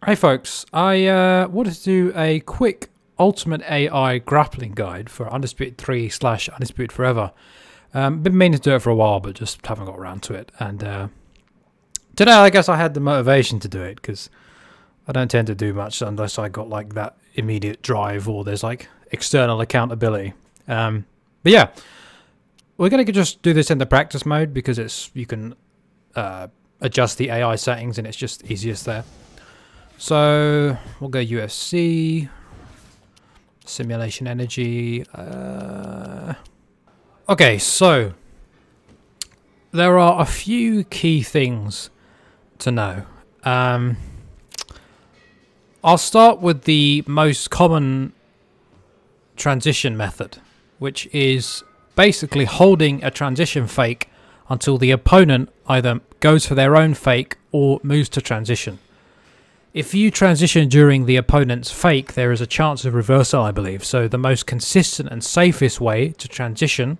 Hey folks, I wanted to do a quick Ultimate AI grappling guide for Undisputed 3 / Undisputed Forever. Been meaning to do it for a while, but just haven't got around to it. And today I guess I had the motivation to do it, because I don't tend to do much unless I got like that immediate drive or there's like external accountability. But yeah, we're going to just do this in the practice mode because you can adjust the AI settings and it's just easiest there. So we'll go UFC, simulation energy. Okay, so there are a few key things to know. I'll start with the most common transition method, which is basically holding a transition fake until the opponent either goes for their own fake or moves to transition. If you transition during the opponent's fake, there is a chance of reversal, I believe. So the most consistent and safest way to transition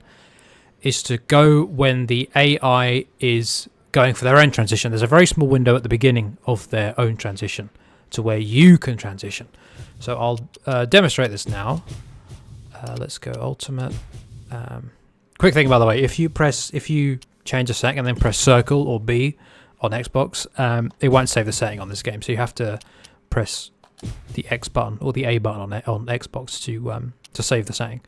is to go when the AI is going for their own transition. There's a very small window at the beginning of their own transition to where you can transition. So I'll demonstrate this now. Let's go ultimate. Quick thing, by the way, if you change a setting and then press circle or B on Xbox, it won't save the setting on this game, so you have to press the X button or the A button on Xbox to save the setting.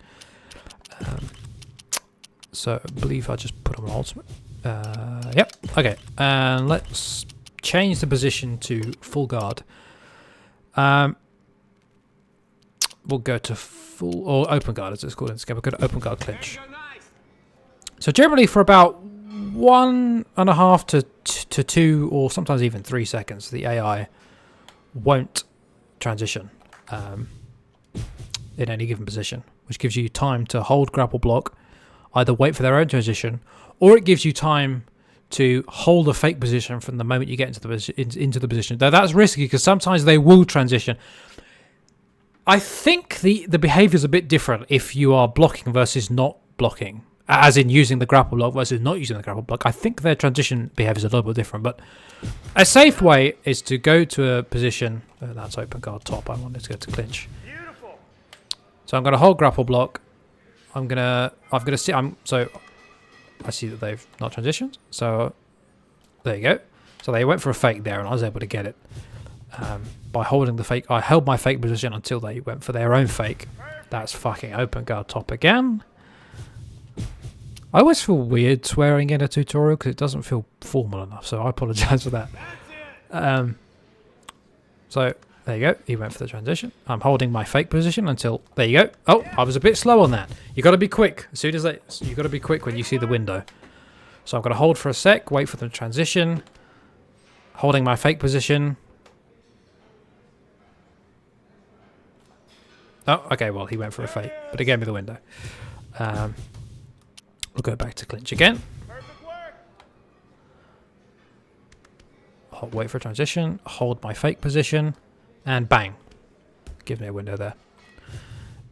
So I believe I just put on ultimate. Yep. Okay, and let's change the position to full guard. We'll go to full or open guard, as it's called in this game. We'll go to open guard clinch. So generally for about 1.5 to 2 or sometimes even 3 seconds, the AI won't transition in any given position, which gives you time to hold grapple block, either wait for their own transition, or it gives you time to hold a fake position from the moment you get into the position. Though that's risky because sometimes they will transition. I think the behavior is a bit different if you are blocking versus not blocking. As in using the grapple block versus not using the grapple block. I think their transition behavior is a little bit different, but a safe way is to go to a position. That's open guard top. I wanted to go to clinch. Beautiful. So I'm going to hold grapple block. I'm gonna see. So I see that they've not transitioned. So there you go. So they went for a fake there, and I was able to get it by holding the fake. I held my fake position until they went for their own fake. That's fucking open guard top again. I always feel weird swearing in a tutorial because it doesn't feel formal enough, so I apologise for that. So there you go. He went for the transition. I'm holding my fake position until there you go. Oh, I was a bit slow on that. You got to be quick. As soon as you got to be quick when you see the window. So I'm going to hold for a sec, wait for the transition, holding my fake position. Oh, okay. Well, he went for a fake, but it gave me the window. We'll go back to clinch again. I'll wait for a transition, hold my fake position, and bang. Give me a window there.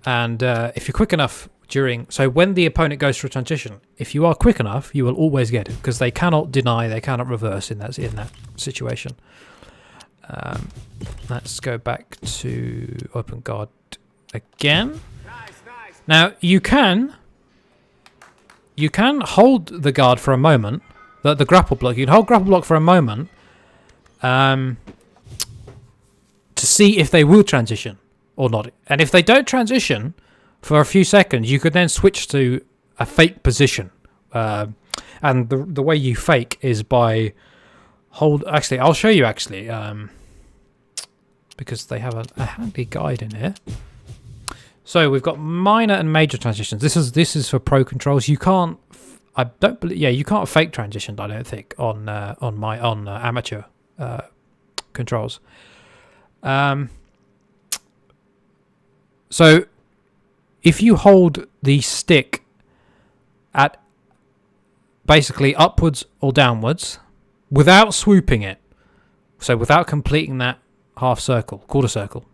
And if you're quick enough so when the opponent goes for a transition, if you are quick enough, you will always get it, because they cannot deny, they cannot reverse in that situation. Let's go back to open guard again. Now, you can hold the guard for a moment, the grapple block. You can hold grapple block for a moment to see if they will transition or not. And if they don't transition for a few seconds, you could then switch to a fake position. And the way you fake is by Actually, I'll show you actually, because they have a handy guide in here. So we've got minor and major transitions. This is for pro controls. You can't. I don't believe. Yeah, you can't fake transition. I don't think on amateur controls. So if you hold the stick at basically upwards or downwards without swooping it, so without completing that half circle, quarter circle.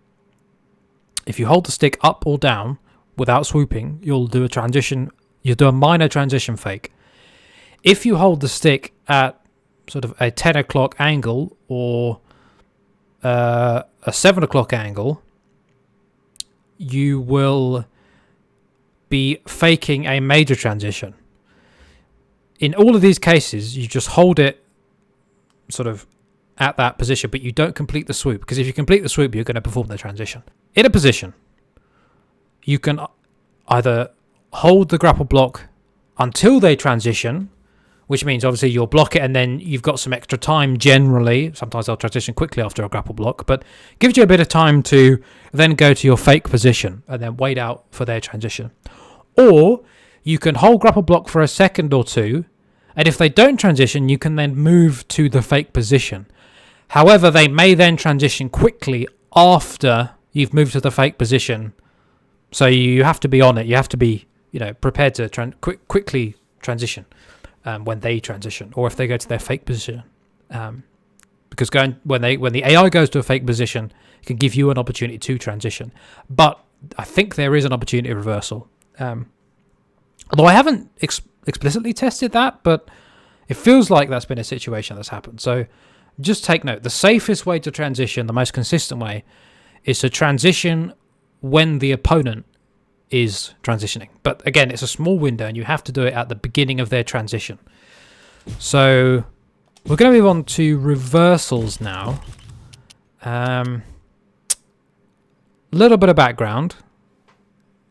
If you hold the stick up or down without swooping, you'll do a transition. You'll do a minor transition fake. If you hold the stick at sort of a 10 o'clock angle or a 7 o'clock angle, you will be faking a major transition. In all of these cases, you just hold it sort of at that position, but you don't complete the swoop, because if you complete the swoop, you're going to perform the transition. In a position, you can either hold the grapple block until they transition, which means obviously you'll block it and then you've got some extra time generally. Sometimes they'll transition quickly after a grapple block, but gives you a bit of time to then go to your fake position and then wait out for their transition. Or you can hold grapple block for a second or two, and if they don't transition, you can then move to the fake position. However, they may then transition quickly after you've moved to the fake position. So you have to be on it. You have to be, prepared to quickly transition when they transition, or if they go to their fake position. Because when the AI goes to a fake position, it can give you an opportunity to transition. But I think there is an opportunity reversal. Although I haven't explicitly tested that, but it feels like that's been a situation that's happened. So just take note. The safest way to transition, the most consistent way, is to transition when the opponent is transitioning. But again, it's a small window and you have to do it at the beginning of their transition. So we're going to move on to reversals now. Little bit of background.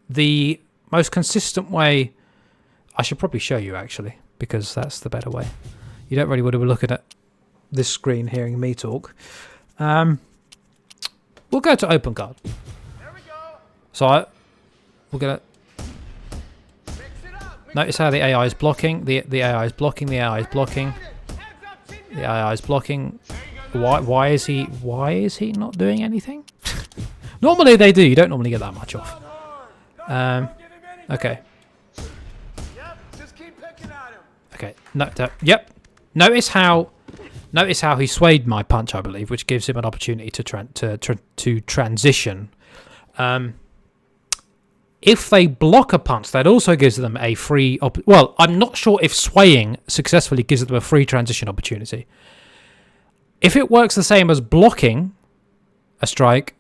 The most consistent way, I should probably show you actually, because that's the better way. You don't really want to be looking at this screen hearing me talk. We'll go to open guard. There we go. So we're gonna notice how the AI is blocking. The AI is blocking. The AI is blocking. The AI is blocking. Why is he not doing anything? Normally they do. You don't normally get that much off. Okay. Okay. Yep. Notice how he swayed my punch, I believe, which gives him an opportunity to transition. If they block a punch, that also gives them a free... well, I'm not sure if swaying successfully gives them a free transition opportunity. If it works the same as blocking a strike,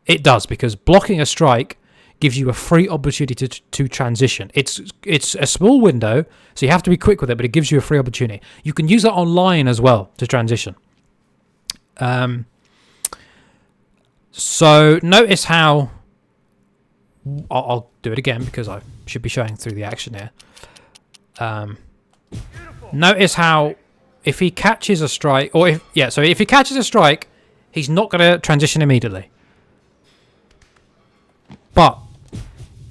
it does, because blocking a strike gives you a free opportunity to transition. It's a small window, so you have to be quick with it, but it gives you a free opportunity. You can use it online as well to transition. So notice how... I'll do it again because I should be showing through the action here. Notice how if he catches a strike, or if he catches a strike, he's not going to transition immediately. But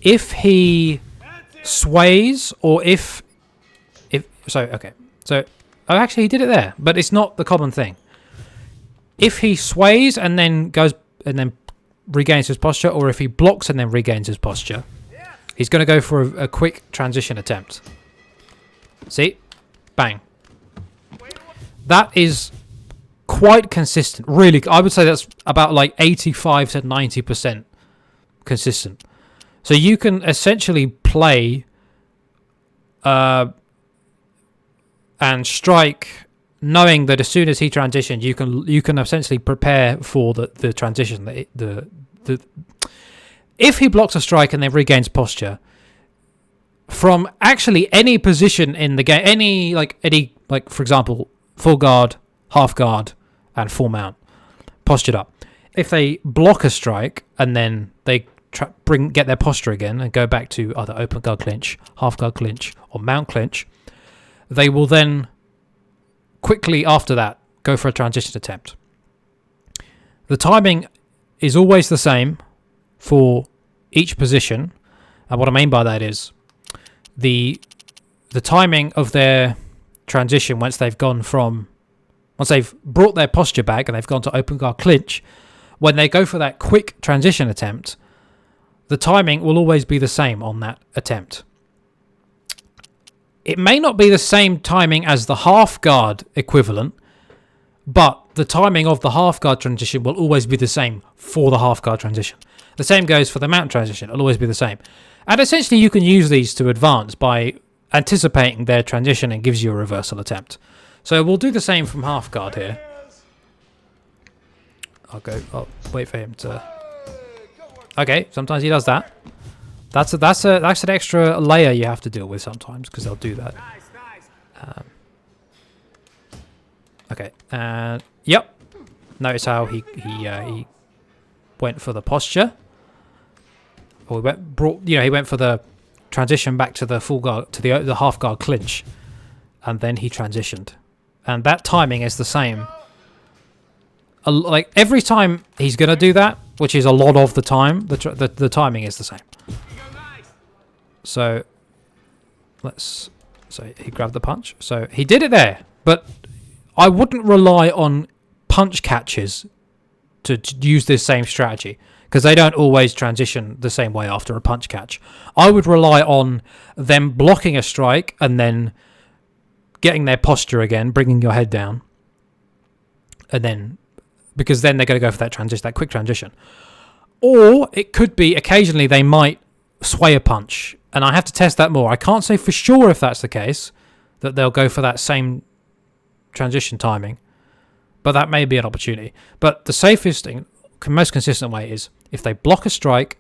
if he sways, or actually he did it there, but it's not the common thing. If he sways and then regains his posture, or if he blocks and then regains his posture, he's going to go for a quick transition attempt. See? Bang. That is quite consistent. Really, I would say that's about like 85 to 90% consistent. So you can essentially play and strike, knowing that as soon as he transitions, you can essentially prepare for the transition. If he blocks a strike and then regains posture from actually any position in the game, any for example, full guard, half guard, and full mount, postured up. If they block a strike and then they get their posture again and go back to either open guard clinch, half guard clinch, or mount clinch, they will then quickly after that go for a transition attempt. The timing is always the same for each position, and what I mean by that is the timing of their transition once they've brought their posture back and they've gone to open guard clinch. When they go for that quick transition attempt, the timing will always be the same on that attempt. It may not be the same timing as the half guard equivalent, but the timing of the half guard transition will always be the same for the half guard transition. The same goes for the mount transition. It'll always be the same. And essentially you can use these to advance by anticipating their transition, and gives you a reversal attempt. So we'll do the same from half guard here. I'll wait for him to... Okay, sometimes he does that. That's an extra layer you have to deal with sometimes, because they'll do that. Okay, and yep. Notice how he went for the posture. Or he went for the transition back to the full guard, to the half guard clinch, and then he transitioned. And that timing is the same. Like every time he's gonna do that, which is a lot of the time, the timing is the same. So he grabbed the punch. So he did it there, but I wouldn't rely on punch catches to use this same strategy, because they don't always transition the same way after a punch catch. I would rely on them blocking a strike and then getting their posture again, bringing your head down, and then, because then they're going to go for that quick transition. Or it could be occasionally they might sway a punch, and I have to test that more. I can't say for sure if that's the case, that they'll go for that same transition timing, but that may be an opportunity. But the safest thing, most consistent way, is if they block a strike,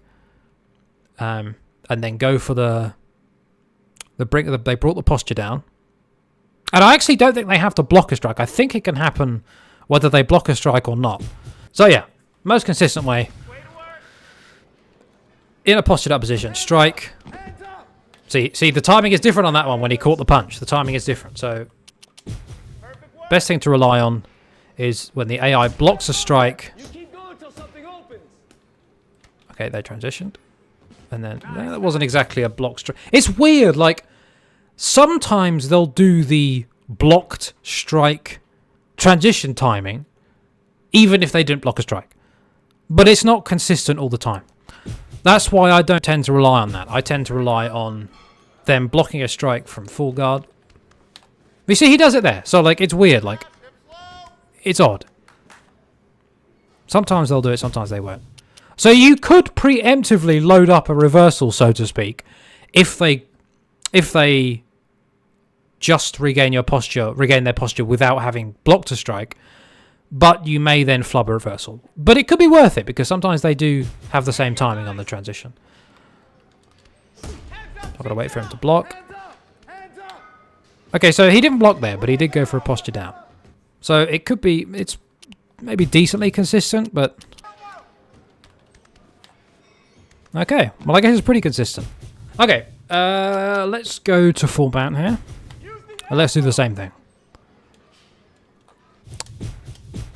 and then go for they brought the posture down. And I actually don't think they have to block a strike. I think it can happen whether they block a strike or not. So yeah, most consistent way. In a postured up position, strike. See, the timing is different on that one when he caught the punch. The timing is different. So best thing to rely on is when the AI blocks a strike. Okay, they transitioned. And then that wasn't exactly a block strike. It's weird, like sometimes they'll do the blocked strike transition timing even if they didn't block a strike. But it's not consistent all the time. That's why I don't tend to rely on that. I tend to rely on them blocking a strike from full guard. You see, he does it there. So, like, it's weird. Like, it's odd. Sometimes they'll do it, sometimes they won't. So you could preemptively load up a reversal, so to speak, if they just regain their posture without having blocked a strike. But you may then flub a reversal. But it could be worth it, because sometimes they do have the same timing on the transition. I've got to wait for him to block. Okay, so he didn't block there, but he did go for a posture down. So it could be, it's maybe decently consistent, but... Okay, well I guess it's pretty consistent. Okay, let's go to full mount here. Let's do the same thing.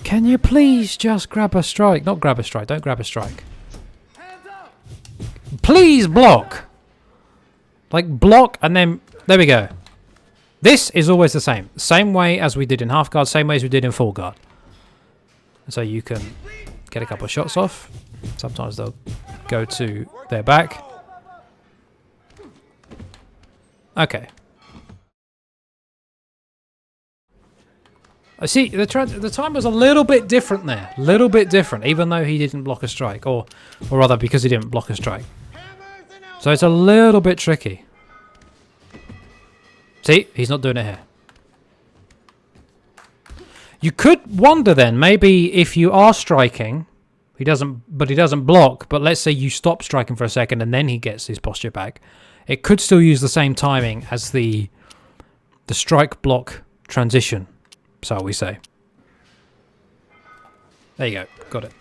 Can you please just grab a strike? Not grab a strike, don't grab a strike. Please block! Like, block and then... There we go. This is always the same. Same way as we did in half guard, same way as we did in full guard. So you can get a couple of shots off. Sometimes they'll go to their back. Okay. I see, the time was a little bit different there. A little bit different, even though he didn't block a strike. Or rather, because he didn't block a strike. So it's a little bit tricky. See, he's not doing it here. You could wonder then, maybe if you are striking, he doesn't block, but let's say you stop striking for a second and then he gets his posture back. It could still use the same timing as the strike block transition, so we say. There you go, got it.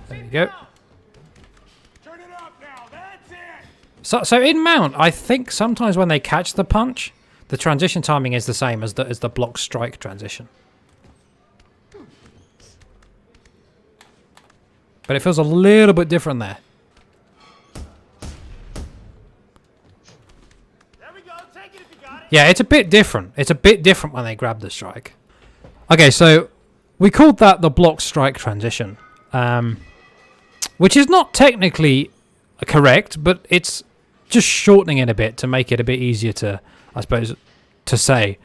There you go. So in mount, I think sometimes when they catch the punch, the transition timing is the same as the block strike transition. But it feels a little bit different there. There we go. Take it if you got it. Yeah, it's a bit different. It's a bit different when they grab the strike. Okay, so we called that the block strike transition, which is not technically correct, but it's just shortening it a bit to make it a bit easier to, I suppose, to say.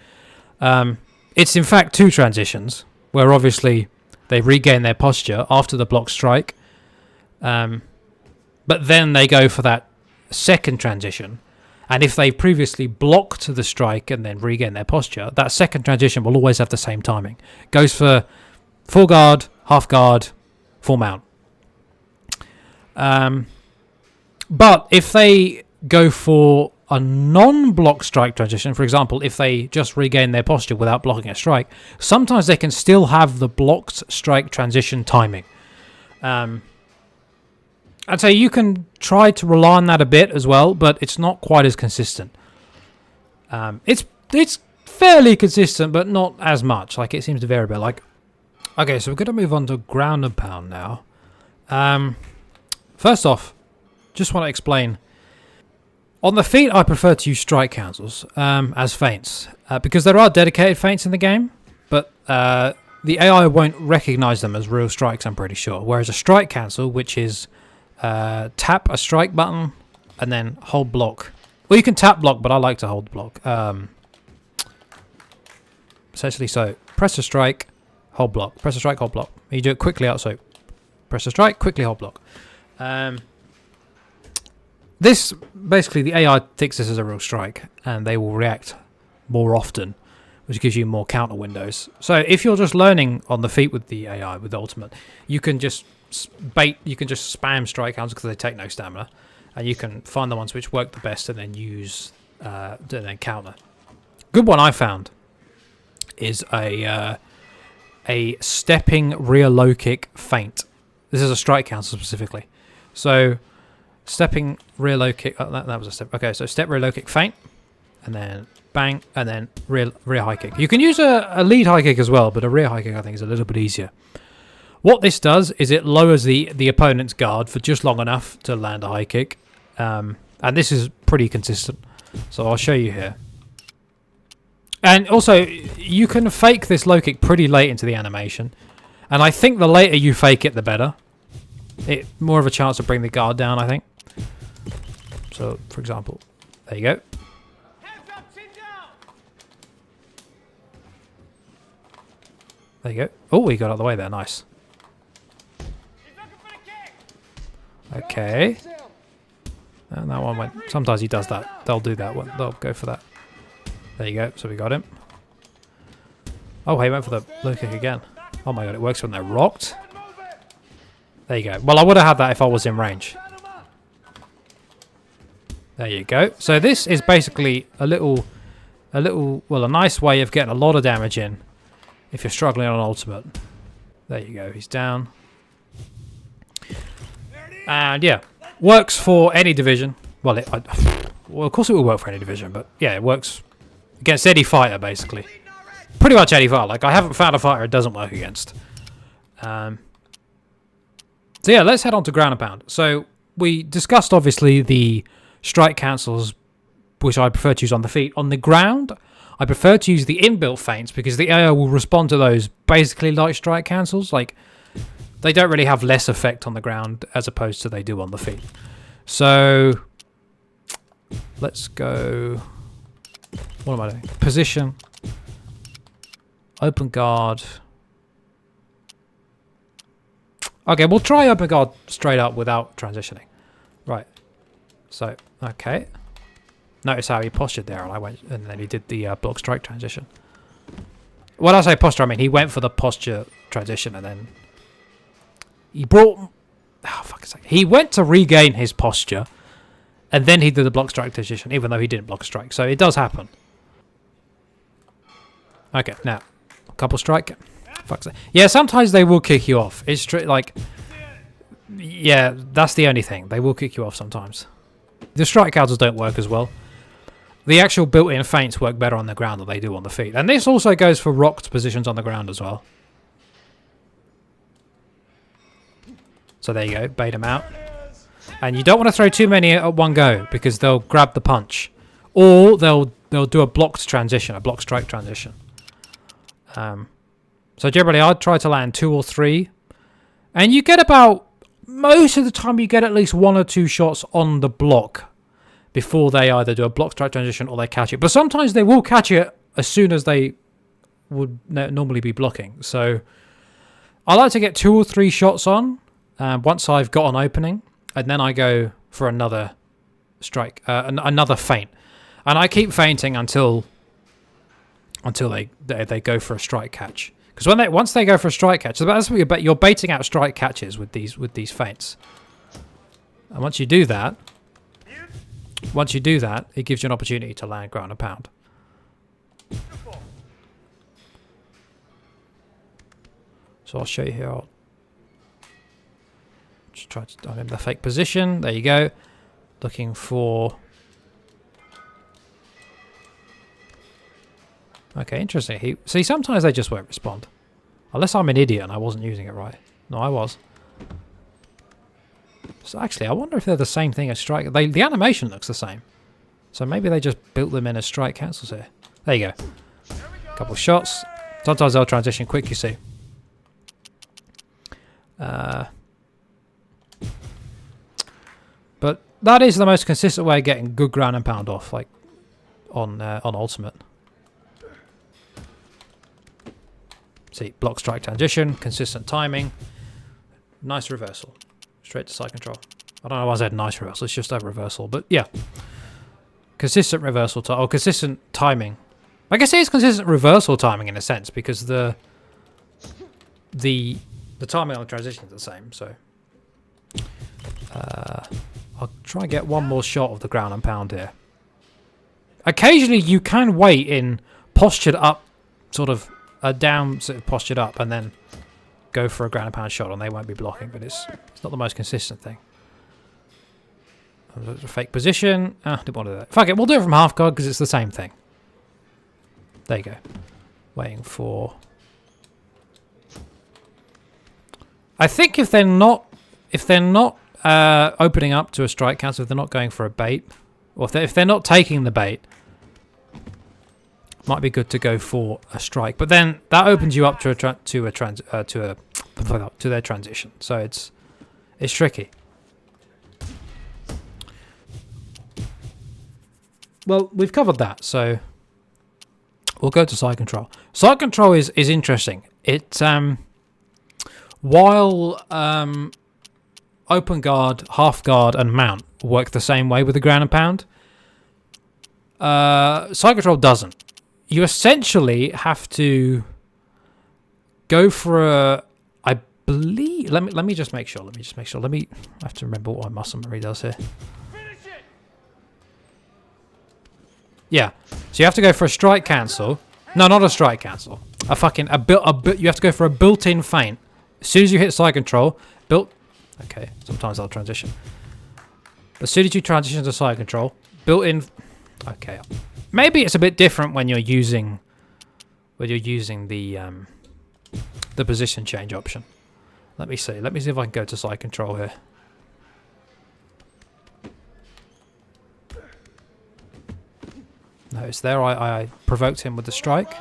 It's in fact two transitions, where obviously they regain their posture after the block strike, but then they go for that second transition, and if they previously blocked the strike and then regain their posture, that second transition will always have the same timing. Goes for full guard, half guard, full mount. But if they go for a non-block strike transition, for example, if they just regain their posture without blocking a strike, sometimes they can still have the blocked strike transition timing. I'd say you can try to rely on that a bit as well, but it's not quite as consistent. It's fairly consistent, but not as much. Like, it seems to vary a bit. Like, okay, so we're going to move on to ground and pound now. First off, just want to explain. On the feet, I prefer to use strike cancels as feints because there are dedicated feints in the game, but the AI won't recognize them as real strikes, I'm pretty sure. Whereas a strike cancel, which is tap a strike button and then hold block. Well, you can tap block, but I like to hold block. Essentially, so press a strike, hold block. Press a strike, hold block. You do it quickly out, so press a strike, quickly hold block. This, basically, the AI thinks this is a real strike, and they will react more often, which gives you more counter windows. So if you're just learning on the feet with the AI, with the ultimate, you can just spam strike counters because they take no stamina, and you can find the ones which work the best and then use, then counter. Good one I found is a stepping rear low kick feint. This is a strike cancel specifically. So stepping rear low kick. Oh, that was a step. Okay, so step rear low kick feint, and then bang, and then rear high kick. You can use a lead high kick as well, but a rear high kick I think is a little bit easier. What this does is it lowers the opponent's guard for just long enough to land a high kick, and this is pretty consistent. So I'll show you here. And also, you can fake this low kick pretty late into the animation, and I think the later you fake it, the better. It more of a chance to bring the guard down, I think. So, for example, there you go. There you go. Oh, he got out of the way there. Nice. Okay. And that one went. Sometimes he does that. They'll do that one. They'll go for that. There you go. So we got him. Oh, he went for the low kick again. Oh my god, it works when they're rocked. There you go. Well, I would have had that if I was in range. There you go. So this is basically a nice way of getting a lot of damage in if you're struggling on ultimate. There you go. He's down. And yeah, works for any division. Well, of course it will work for any division, but yeah, it works against any fighter, basically. Pretty much any fighter. Like, I haven't found a fighter it doesn't work against. So yeah, let's head on to ground and pound. So we discussed, obviously, the strike cancels, which I prefer to use on the feet. On the ground, I prefer to use the inbuilt feints because the AI will respond to those basically like strike cancels. Like, they don't really have less effect on the ground as opposed to they do on the feet. So let's go. What am I doing? Position. Open guard. Okay, we'll try open guard straight up without transitioning. Right. So, okay. Notice how he postured there, and then he did the block strike transition. When I say posture, I mean he went for the posture transition, and then he brought. Oh, fuck a second. He went to regain his posture, and then he did the block strike transition, even though he didn't block a strike. So it does happen. Okay, now couple strike. Fuck's sake. Yeah, sometimes they will kick you off. It's like, yeah, that's the only thing. They will kick you off sometimes. The strike counters don't work as well. The actual built-in feints work better on the ground than they do on the feet. And this also goes for rocked positions on the ground as well. So there you go, bait them out. And you don't want to throw too many at one go because they'll grab the punch. Or they'll do a blocked transition, a block strike transition. So generally I'd try to land 2 or 3. And you get about, most of the time you get at least 1 or 2 shots on the block before they either do a block strike transition or they catch it. But sometimes they will catch it as soon as they would normally be blocking. So I like to get 2 or 3 shots on once I've got an opening. And then I go for another strike, another feint. And I keep feinting until they go for a strike catch. Because once they go for a strike catch, that's what you're baiting out strike catches with these feints. And once you do that, it gives you an opportunity to land ground and pound. So I'll show you here. I'll just try to. I'm in the fake position. There you go. Looking for. Okay, interesting. See, sometimes they just won't respond. Unless I'm an idiot and I wasn't using it right. No, I was. So actually, I wonder if they're the same thing as strike. The animation looks the same. So maybe they just built them in as strike cancels here. There you go. Couple shots. Sometimes they'll transition quick, you see. But that is the most consistent way of getting good ground and pound off, like on Ultimate. See, block, strike, transition, consistent timing, nice reversal, straight to side control. I don't know why I said nice reversal, it's just a reversal, but yeah. Consistent reversal, or consistent timing. I guess it is consistent reversal timing in a sense, because the timing on the transition is the same, so. I'll try and get one more shot of the ground and pound here. Occasionally you can wait in postured up, sort of a down sort of postured up, and then go for a ground and pound shot, and they won't be blocking, but it's not the most consistent thing. A fake position. Didn't want to do that. Fuck it, we'll do it from half guard because it's the same thing. There you go. Waiting for. I think if they're not opening up to a strike cancel, if they're not going for a bait, or if they're not taking the bait, might be good to go for a strike. But then that opens you up to their transition. So it's tricky. Well, we've covered that, so we'll go to side control. Side control is interesting. It while open guard, half guard, and mount work the same way with the ground and pound, side control doesn't. You essentially have to go for a. I believe. Let me just make sure. I have to remember what my muscle memory does here. Yeah. So you have to go for a strike cancel. No, not a strike cancel. You have to go for a built-in feint. As soon as you hit side control, Okay. Sometimes I'll transition. As soon as you transition to side control, built-in. Okay. Maybe it's a bit different when you're using the position change option. Let me see. Let me see if I can go to side control here. Notice there I provoked him with the strike,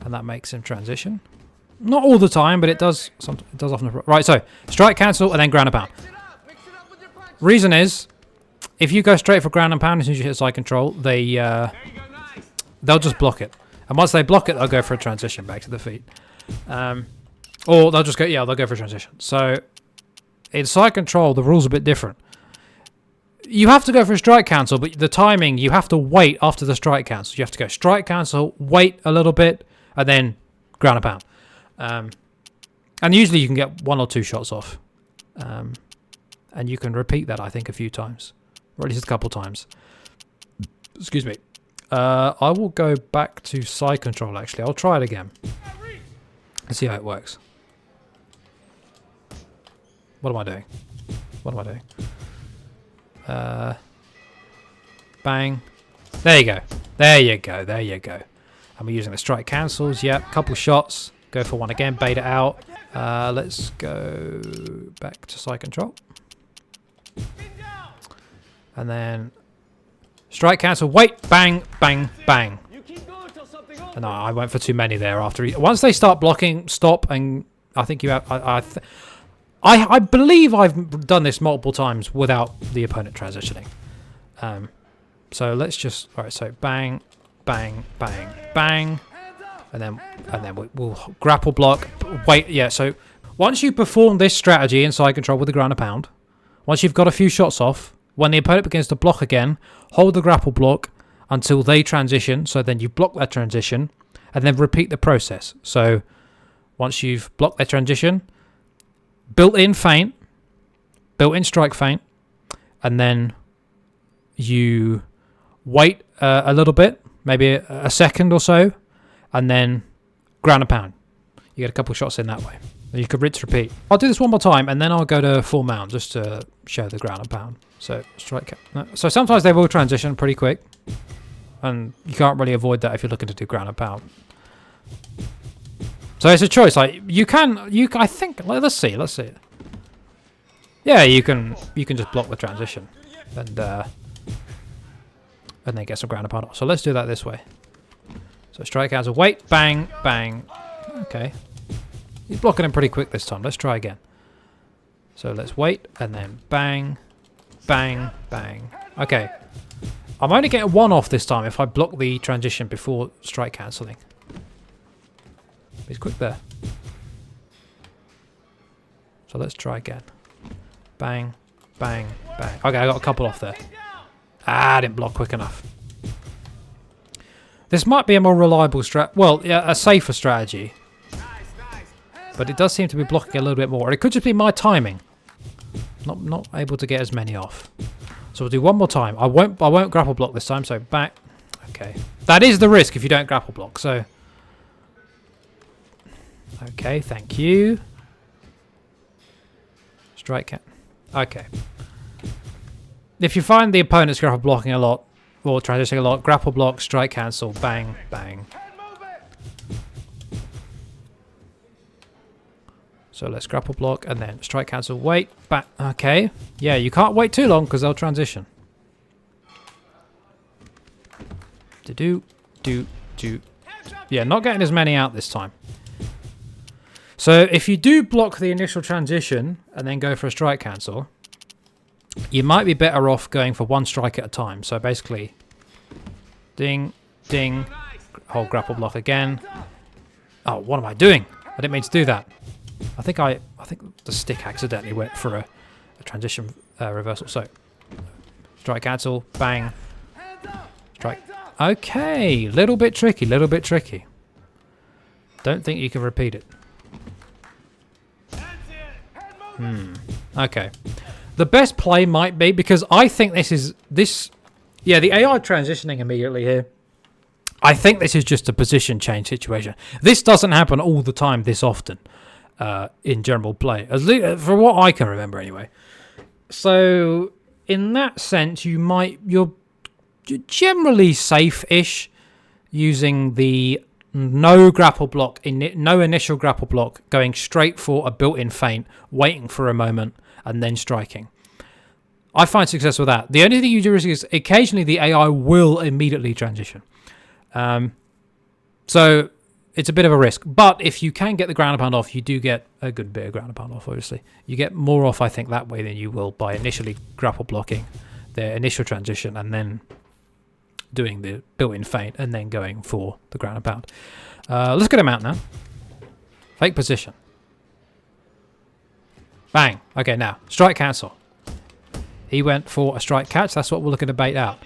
and that makes him transition. Not all the time, but it does. It does often. Right. So strike cancel and then ground and pound. Reason is, if you go straight for ground and pound as soon as you hit side control, they'll just block it. And once they block it, they'll go for a transition back to the feet. Or they'll just go, they'll go for a transition. So in side control, the rule's a bit different. You have to go for a strike cancel, but the timing, you have to wait after the strike cancel. You have to go strike cancel, wait a little bit, and then ground and pound. And usually you can get 1 or 2 shots off. And you can repeat that, I think, a few times. Or at least a couple times. Excuse me. I will go back to side control, actually. I'll try it again. Let's see how it works. What am I doing? Bang. There you go. And we're using the strike cancels. Yep, couple shots. Go for one again, bait it out. Let's go back to side control. And then strike cancel. Wait, bang, bang, bang. No, I went for too many there. Once they start blocking, stop, and I think you have. I believe I've done this multiple times without the opponent transitioning. So let's just. All right. So bang, bang, bang, bang, and then we'll grapple block. Wait. Yeah. So once you perform this strategy in side control with the ground and pound, once you've got a few shots off, when the opponent begins to block again, hold the grapple block until they transition. So then you block that transition, and then repeat the process. So once you've blocked their transition, built-in feint, built-in strike feint, and then you wait a little bit, maybe a second or so, and then ground and pound. You get a couple shots in that way. And you could rinse, repeat. I'll do this one more time, and then I'll go to full mount just to show the ground and pound. So strike. No. So sometimes they will transition pretty quick, and you can't really avoid that if you're looking to do ground and pound. So it's a choice. Like I think. Let's see. Yeah, you can just block the transition, and then get some ground and pound off. So let's do that this way. So strike cancel, wait, bang, bang. Okay. He's blocking him pretty quick this time. Let's try again. So let's wait, and then bang, bang, bang. Okay. I'm only getting one off this time if I block the transition before strike cancelling. He's quick there. So let's try again. Bang, bang, bang. Okay, I got a couple off there. I didn't block quick enough. This might be a more reliable a safer strategy. But it does seem to be blocking a little bit more. It could just be my timing. Not able to get as many off. So we'll do one more time. I won't grapple block this time, so back. Okay. That is the risk if you don't grapple block, so. Okay, thank you. Strike cat. Okay. If you find the opponent's grapple blocking a lot, or transitioning a lot, grapple block, strike cancel, bang, bang. So let's grapple block and then strike cancel, wait, back. Okay. Yeah, you can't wait too long because they'll transition. Do. Yeah, not getting as many out this time. So if you do block the initial transition and then go for a strike cancel, you might be better off going for one strike at a time. So basically, ding, ding, hold grapple block again. Oh, what am I doing? I didn't mean to do that. I think the stick accidentally went for a transition reversal. So strike cancel, bang, strike. Okay, little bit tricky. Don't think you can repeat it. Okay. The best play might be, because I think yeah, the AI transitioning immediately here. I think this is just a position change situation. This doesn't happen all the time this often in general play, for what I can remember anyway. So in that sense, you're generally safe-ish using the no grapple block, no initial grapple block, going straight for a built-in feint, waiting for a moment, and then striking. I find success with that. The only thing you do is occasionally the AI will immediately transition. So it's a bit of a risk. But if you can get the ground and pound off, you do get a good bit of ground and pound off, obviously. You get more off, I think, that way than you will by initially grapple blocking their initial transition and then doing the built-in feint and then going for the ground and pound. Let's get him out now. Fake position. Bang. Okay, now, strike cancel. He went for a strike catch. That's what we're looking to bait out.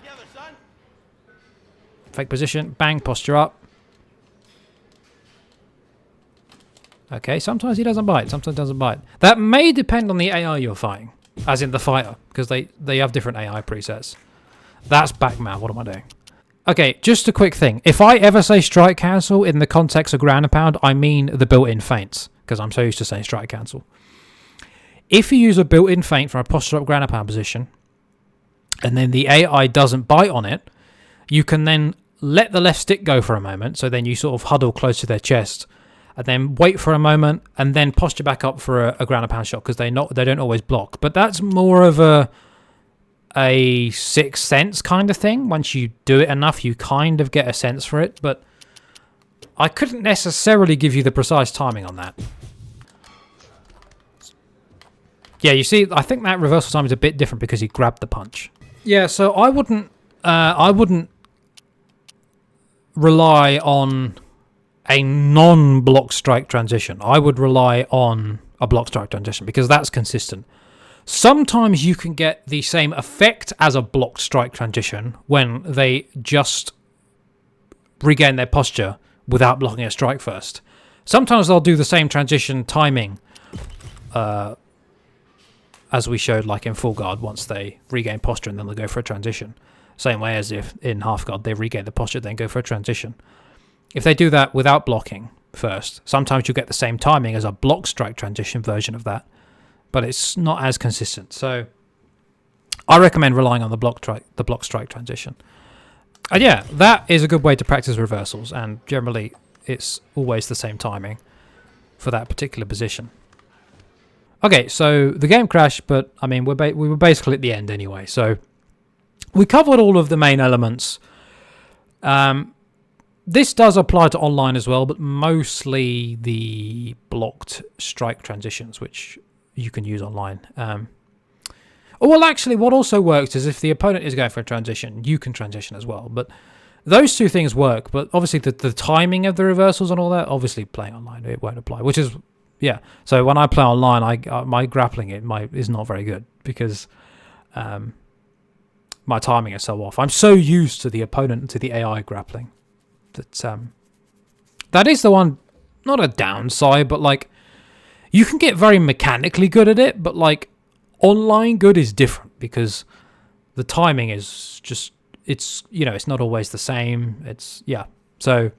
Fake position. Bang. Posture up. Okay, sometimes he doesn't bite. Sometimes doesn't bite. That may depend on the AI you're fighting, as in the fighter, because they have different AI presets. That's backman. What am I doing? Okay, just a quick thing. If I ever say strike cancel in the context of ground and pound, I mean the built-in feints, because I'm so used to saying strike cancel. If you use a built-in feint from a posture up ground and pound position, and then the AI doesn't bite on it, you can then let the left stick go for a moment, so then you sort of huddle close to their chest, and then wait for a moment, and then posture back up for a ground and pound shot, because they don't always block. But that's more of a sixth sense kind of thing. Once you do it enough, you kind of get a sense for it, but I couldn't necessarily give you the precise timing on that. Yeah, you see, I think that reversal time is a bit different because he grabbed the punch. Yeah, so I wouldn't rely on a non-block strike transition. I would rely on a block strike transition because that's consistent. Sometimes you can get the same effect as a block strike transition when they just regain their posture without blocking a strike first. Sometimes they'll do the same transition timing as we showed like in full guard. Once they regain posture and then they'll go for a transition. Same way as if in half guard they regain the posture, then go for a transition. If they do that without blocking first, sometimes you'll get the same timing as a block strike transition version of that, but it's not as consistent. So I recommend relying on the block strike transition. And yeah, that is a good way to practice reversals, and generally it's always the same timing for that particular position. Okay, so the game crashed, but I mean we were basically at the end anyway, so we covered all of the main elements. This does apply to online as well, but mostly the blocked strike transitions, which you can use online. Well, actually, what also works is if the opponent is going for a transition, you can transition as well. But those two things work. But obviously, the timing of the reversals and all that, obviously, playing online, it won't apply. Which is, yeah. So when I play online, my grappling is not very good because my timing is so off. I'm so used to the opponent, to the AI grappling, that is the one, not a downside, but like you can get very mechanically good at it, but like online good is different because the timing is just, it's not always the same. So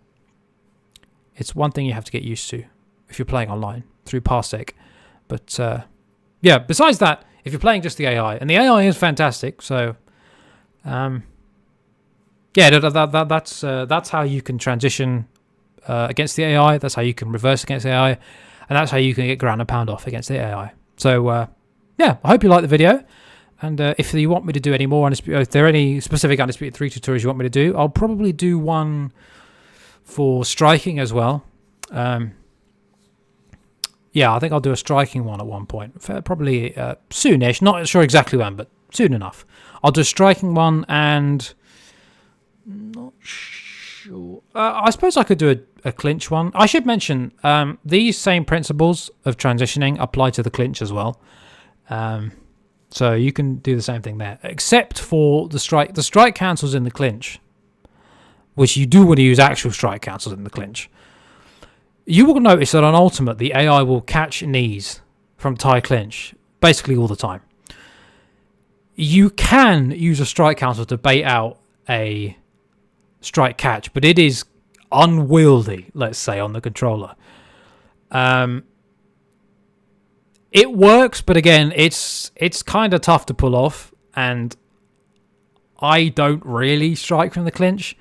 it's one thing you have to get used to if you're playing online through Parsec. But besides that, if you're playing just the AI, and the AI is fantastic, so that's how you can transition against the AI. That's how you can reverse against the AI, and that's how you can get ground and pound off against the AI. So I hope you like the video, and if you want me to do any more, if there are any specific Undisputed 3 tutorials you want me to do, I'll probably do one for striking as well. I think I'll do a striking one at one point, probably soonish. Not sure exactly when, but soon enough. I'll do a striking one, and not sure. I suppose I could do a clinch one. I should mention these same principles of transitioning apply to the clinch as well. So you can do the same thing there, except for the strike. The strike cancels in the clinch, which you do want to use actual strike cancels in the clinch. You will notice that on Ultimate, the AI will catch knees from tie clinch basically all the time. You can use a strike cancel to bait out a strike catch, but it is unwieldy, let's say, on the controller. It works, but again, it's kind of tough to pull off, and I don't really strike from the clinch.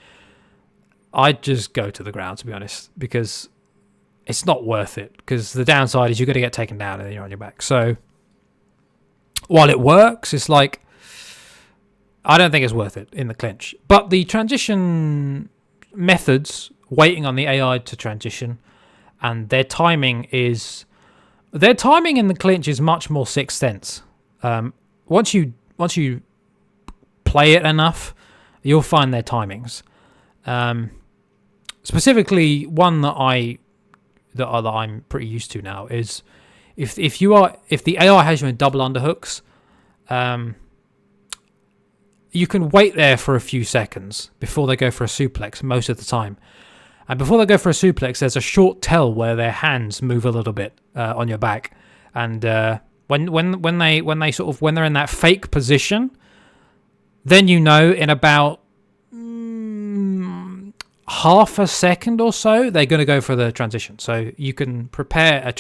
I just go to the ground, to be honest, because it's not worth it, because the downside is you're going to get taken down and then you're on your back. So while it works, it's like, I don't think it's worth it in the clinch. But the transition methods, waiting on the AI to transition, and their timing in the clinch is much more sixth sense. Once you play it enough, you'll find their timings. Specifically, one that I'm pretty used to now is if the AI has you in double underhooks, you can wait there for a few seconds before they go for a suplex most of the time. And before they go for a suplex, there's a short tell where their hands move a little bit on your back. And when they're in that fake position, then you know in about half a second or so they're going to go for the transition. So you can prepare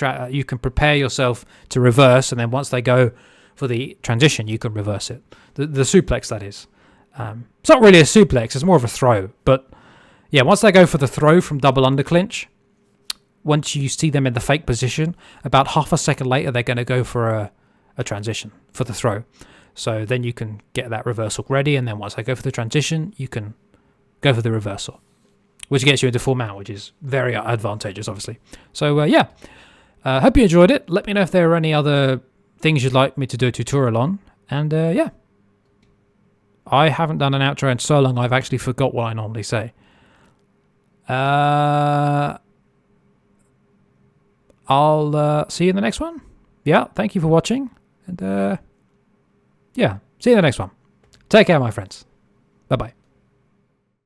yourself to reverse, and then once they go for the transition, you can reverse it. The suplex, that is. It's not really a suplex, it's more of a throw. But yeah, once they go for the throw from double under clinch, once you see them in the fake position, about half a second later, they're going to go for a transition for the throw. So then you can get that reversal ready, and then once they go for the transition, you can go for the reversal, which gets you into full mount, which is very advantageous, obviously. So hope you enjoyed it. Let me know if there are any other things you'd like me to do a tutorial on. And I haven't done an outro in so long, I've actually forgot what I normally say. I'll see you in the next one. Yeah, thank you for watching. And see you in the next one. Take care, my friends. Bye-bye.